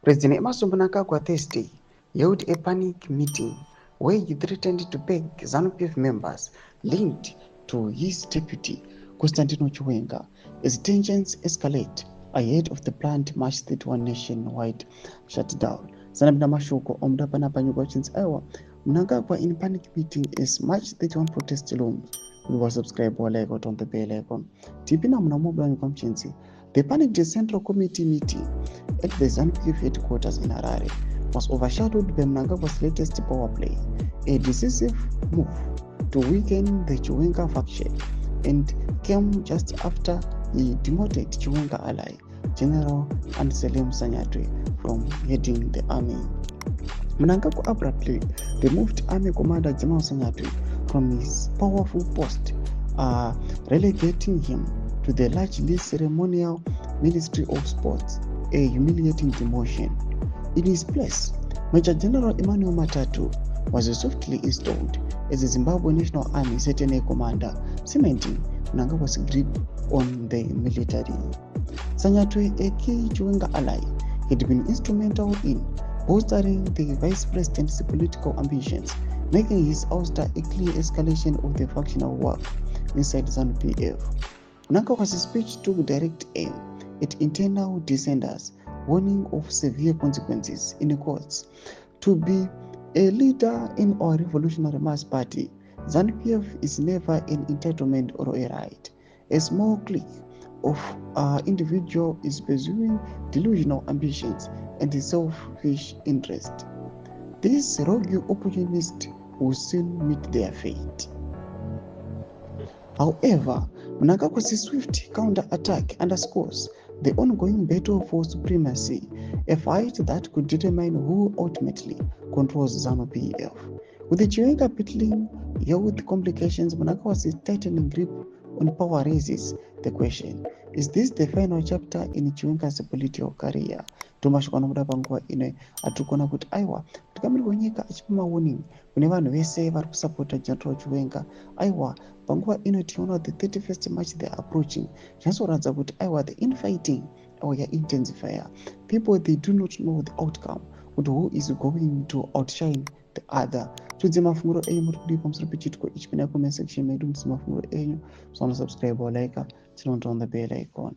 President Emerson Mnangagwa Thursday held a panic meeting where he threatened to beg ZANU-PF members linked to his deputy, Constantino Chiwenga, as tensions escalate ahead of the planned March 31 nationwide shutdown. Sanabina Mashuko Omdapana Panyugachins Iowa, Mnangagwa in panic meeting as March 31 protest looms. We will subscribe or like on the bell icon. Tipina Mnamobla Comchensi. The panicked Central Committee meeting at the ZANU-PF headquarters in Harare was overshadowed by Mnangagwa's latest power play, a decisive move to weaken the Chiwenga faction, and came just after he demoted Chiwenga ally, General Anselm Sanyatwe, from heading the army. Mnangagwa abruptly removed Army Commander General Sanyatwe from his powerful post, relegating him to the largely ceremonial Ministry of Sports, a humiliating demotion. In his place, Major General Emmanuel Matatu was softly installed as the Zimbabwe National Army CENA commander, cementing Mnangagwa's grip on the military. Sanyatwe, a key Chiwenga ally, had been instrumental in bolstering the vice president's political ambitions, making his ouster a clear escalation of the factional war inside ZANU-PF. Mnangagwa's speech took direct aim at internal dissenters, warning of severe consequences in the courts. To be a leader in our revolutionary mass party, ZANU-PF is never an entitlement or a right. A small clique of individual is pursuing delusional ambitions and selfish interest. These rogue opportunists will soon meet their fate. However, Mnangagwa's swift counter-attack underscores the ongoing battle for supremacy, a fight that could determine who ultimately controls ZANU-PF. With the Chiwenga battling youth complications, Mnangagwa's tightening grip on power raises the question: is this the final chapter in Chiwenga's political career? Tomashikwana kuda panguva ino atikona kuti aiwa tikamiri kwenyika achipa warning kune vanhu vese vari kusapota General Chiwenga. Aiwa panguva ino tiona the 31st March they are approaching. Zvinoratidza kuti aiwa the infighting intensify. People, they do not know the outcome, but who is going to outshine the other. Tudze mafunguro enyu muri kudi pamusoro pechitiko ichi, pinda comment section medu mudze mafunguro enyu. So subscribe or like, turn on the bell icon.